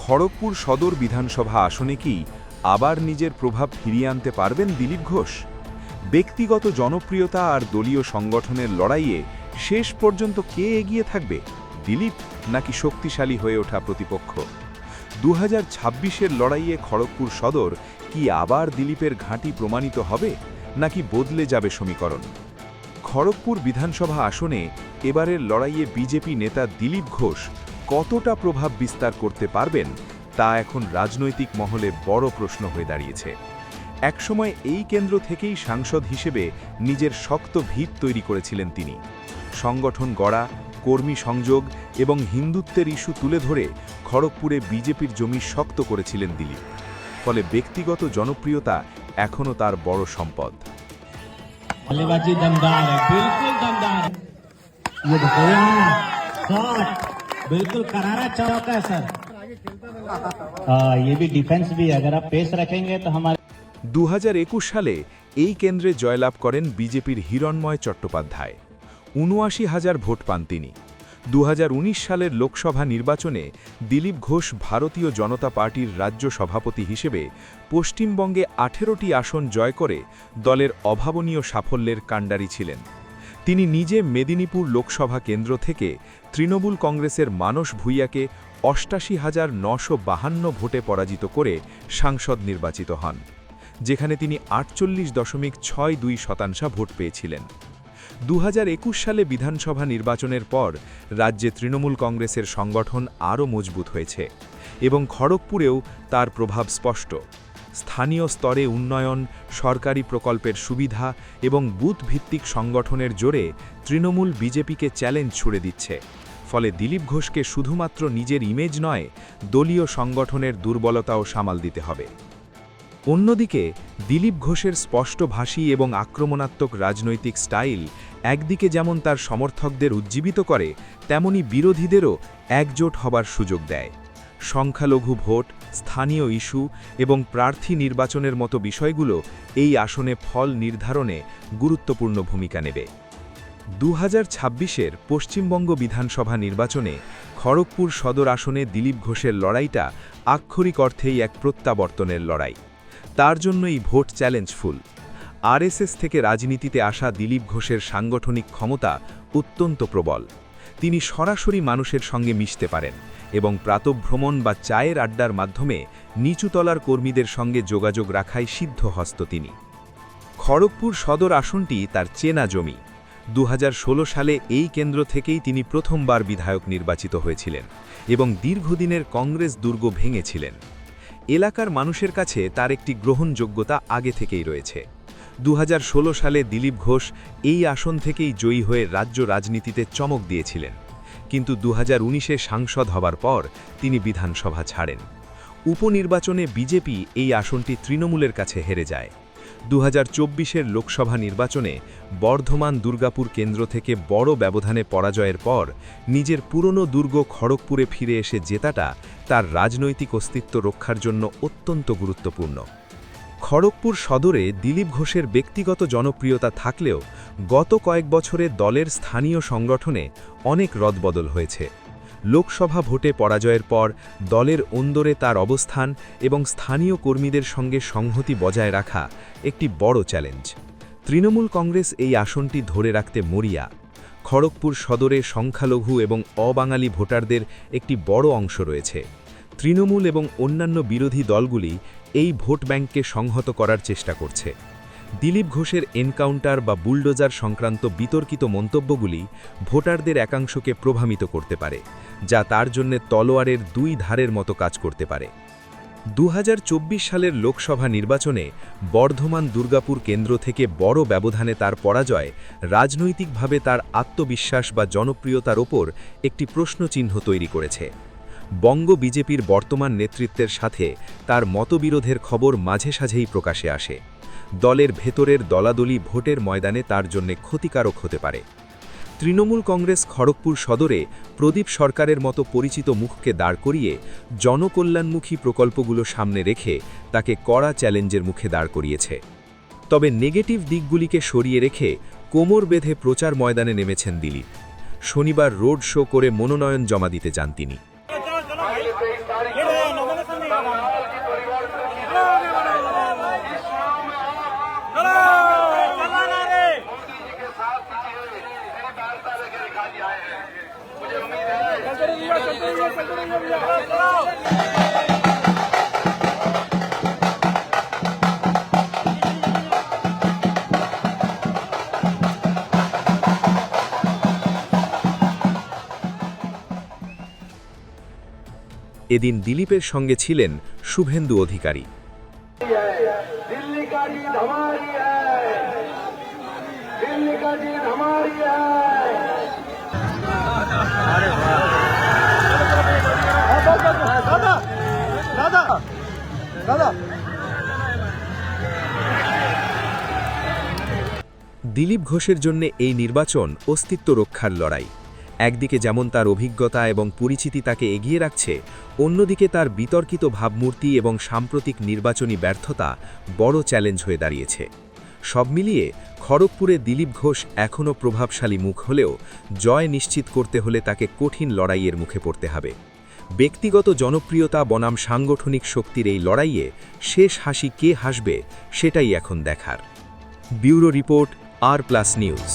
খড়গপুর সদর বিধানসভা আসনে কি আবার নিজের প্রভাব ফিরিয়ে আনতে পারবেন দিলীপ ঘোষ? ব্যক্তিগত জনপ্রিয়তা আর দলীয় সংগঠনের লড়াইয়ে শেষ পর্যন্ত কে এগিয়ে থাকবে, দিলীপ নাকি শক্তিশালী হয়ে ওঠা প্রতিপক্ষ? 2026-এর লড়াইয়ে খড়গপুর সদর কি আবার দিলীপের ঘাঁটি প্রমাণিত হবে, নাকি বদলে যাবে সমীকরণ? খড়গপুর বিধানসভা আসনে এবারের লড়াইয়ে বিজেপি নেতা দিলীপ ঘোষ কতটা প্রভাব বিস্তার করতে পারবেন তা এখন রাজনৈতিক মহলে বড় প্রশ্ন হয়ে দাঁড়িয়েছে। একসময় এই কেন্দ্র থেকেই সাংসদ হিসেবে নিজের শক্ত ভিত তৈরি করেছিলেন তিনি। সংগঠন গড়া, কর্মী সংযোগ এবং হিন্দুত্বের ইস্যু তুলে ধরে খড়গপুরে বিজেপির জমি শক্ত করেছিলেন দিলীপ। ফলে ব্যক্তিগত জনপ্রিয়তা এখনও তার বড় সম্পদ। बल्लेबाजी दमदार है, बिल्कुल दमदार है। ये देखो यहाँ शॉट बिल्कुल करारा चौका है सर। ये भी डिफेंस भी है, अगर आप पेस रखेंगे तो हमारे 2021 সালে এই কেন্দ্রে জয়লাভ করেন বিজেপির হিরণময় চট্টোপাধ্যায়। ৭৯,০০০ ভোট পান তিনি। 2019 সালের লোকসভা নির্বাচনে দিলীপ ঘোষ ভারতীয় জনতা পার্টির রাজ্য সভাপতি হিসেবে পশ্চিমবঙ্গে 18টি আসন জয় করে দলের অভাবনীয় সাফল্যের কাণ্ডারি ছিলেন। তিনি নিজে মেদিনীপুর লোকসভা কেন্দ্র থেকে তৃণমূল কংগ্রেসের মানস ভূঁইয়াকে ৮৮,৯৫২ ভোটে পরাজিত করে সাংসদ নির্বাচিত হন, যেখানে তিনি ৪৮.৬২% ভোট পেয়েছিলেন। 2021 সালে বিধানসভা নির্বাচনের পর রাজ্যে তৃণমূল কংগ্রেসের সংগঠন আরও মজবুত হয়েছে এবং খড়গপুরেও তার প্রভাব স্পষ্ট। স্থানীয় স্তরে উন্নয়ন, সরকারি প্রকল্পের সুবিধা এবং বুথভিত্তিক সংগঠনের জোরে তৃণমূল বিজেপিকে চ্যালেঞ্জ ছুড়ে দিচ্ছে। ফলে দিলীপ ঘোষকে শুধুমাত্র নিজের ইমেজ নয়, দলীয় সংগঠনের দুর্বলতাও সামাল দিতে হবে। অন্যদিকে দিলীপ ঘোষের স্পষ্টভাষী এবং আক্রমণাত্মক রাজনৈতিক স্টাইল একদিকে যেমন তার সমর্থকদের উজ্জীবিত করে, তেমনি বিরোধীদেরও একজোট হবার সুযোগ দেয়। সংখ্যালঘু ভোট, স্থানীয় ইস্যু এবং প্রার্থী নির্বাচনের মতো বিষয়গুলো এই আসনে ফল নির্ধারণে গুরুত্বপূর্ণ ভূমিকা নেবে। 2026-এর পশ্চিমবঙ্গ বিধানসভা নির্বাচনে খড়গপুর সদর আসনে দিলীপ ঘোষের লড়াইটা আক্ষরিক অর্থেই এক প্রত্যাবর্তনের লড়াই। তার জন্যই ভোট চ্যালেঞ্জফুল। আরএসএস থেকে রাজনীতিতে আসা দিলীপ ঘোষের সাংগঠনিক ক্ষমতা অত্যন্ত প্রবল। তিনি সরাসরি মানুষের সঙ্গে মিশতে পারেন এবং প্রাতঃভ্রমণ বা চায়ের আড্ডার মাধ্যমে নিচুতলার কর্মীদের সঙ্গে যোগাযোগ রাখায় সিদ্ধহস্ত তিনি। খড়গপুর সদর আসনটি তার চেনা জমি। 2016 সালে এই কেন্দ্র থেকেই তিনি প্রথমবার বিধায়ক নির্বাচিত হয়েছিলেন এবং দীর্ঘদিনের কংগ্রেস দুর্গ ভেঙেছিলেন। এলাকার মানুষের কাছে তার একটি গ্রহণযোগ্যতা আগে থেকেই রয়েছে। 2016 সালে দিলীপ ঘোষ এই আসন থেকেই জয়ী হয়ে রাজ্য রাজনীতিতে চমক দিয়েছিলেন, কিন্তু 2019-এ সাংসদ হবার পর তিনি বিধানসভা ছাড়েন। উপনির্বাচনে বিজেপি এই আসনটি তৃণমূলের কাছে হেরে যায়। 2024-এর লোকসভা নির্বাচনে বর্ধমান দুর্গাপুর কেন্দ্র থেকে বড় ব্যবধানে পরাজয়ের পর নিজের পুরনো দুর্গ খড়গপুরে ফিরে এসে জেতাটা তার রাজনৈতিক অস্তিত্ব রক্ষার জন্য অত্যন্ত গুরুত্বপূর্ণ। খড়গপুর সদরে দিলীপ ঘোষের ব্যক্তিগত জনপ্রিয়তা থাকলেও গত কয়েক বছরে দলের স্থানীয় সংগঠনে অনেক রদবদল হয়েছে। লোকসভা ভোটে পরাজয়ের পর দলের অন্দরে তার অবস্থান এবং স্থানীয় কর্মীদের সঙ্গে সংহতি বজায় রাখা একটি বড় চ্যালেঞ্জ। তৃণমূল কংগ্রেস এই আসনটি ধরে রাখতে মরিয়া। খড়গপুর সদরে সংখ্যালঘু এবং অবাঙালি ভোটারদের একটি বড় অংশ রয়েছে। তৃণমূল এবং অন্যান্য বিরোধী দলগুলি এই ভোট ব্যাংককে সংহত করার চেষ্টা করছে। দিলীপ ঘোষের এনকাউন্টার বা বুলডোজার সংক্রান্ত বিতর্কিত মন্তব্যগুলি ভোটারদের একাংশকে প্রভাবিত করতে পারে, যা তার জন্য তলোয়ারের দুই ধারের মতো কাজ করতে পারে। 2024 সালের লোকসভা নির্বাচনে বর্ধমান দুর্গাপুর কেন্দ্র থেকে বড় ব্যবধানে তার পরাজয় রাজনৈতিকভাবে তার আত্মবিশ্বাস বা জনপ্রিয়তার ওপর একটি প্রশ্নচিহ্ন তৈরি করেছে। বঙ্গ বিজেপির বর্তমান নেতৃত্বের সাথে তার মতবিরোধের খবর মাঝে সাঝেই প্রকাশে আসে। দলের ভেতরের দলাদলি ভোটের ময়দানে তার জন্য ক্ষতিকারক হতে পারে। তৃণমূল কংগ্রেস খড়গপুর সদরে প্রদীপ সরকারের মতো পরিচিত মুখকে দাঁড় করিয়ে জনকল্যাণমুখী প্রকল্পগুলো সামনে রেখে তাকে কড়া চ্যালেঞ্জের মুখে দাঁড় করিয়েছে। তবে নেগেটিভ দিকগুলিকে সরিয়ে রেখে কোমর বেঁধে প্রচার ময়দানে নেমেছেন দিলীপ। শনিবার রোড শো করে মনোনয়ন জমা দিতে যান তিনি। এদিন দিলীপের সঙ্গে ছিলেন শুভেন্দু অধিকারী। दिल्ली का जीत हमारी है, दिल्ली का जीत हमारी है। दादा दादा दादा দিলীপ ঘোষের জন্য এই নির্বাচন অস্তিত্ব রক্ষার লড়াই। একদিকে যেমন তার অভিজ্ঞতা এবং পরিচিতি তাকে এগিয়ে রাখছে, অন্যদিকে তার বিতর্কিত ভাবমূর্তি এবং সাম্প্রতিক নির্বাচনী ব্যর্থতা বড় চ্যালেঞ্জ হয়ে দাঁড়িয়েছে। সব মিলিয়ে খড়গপুরে দিলীপ ঘোষ এখনও প্রভাবশালী মুখ হলেও জয় নিশ্চিত করতে হলে তাকে কঠিন লড়াইয়ের মুখে পড়তে হবে। ব্যক্তিগত জনপ্রিয়তা বনাম সাংগঠনিক শক্তির এই লড়াইয়ে শেষ হাসি কে হাসবে সেটাই এখন দেখার। ব্যুরো রিপোর্ট, আর প্লাস নিউজ।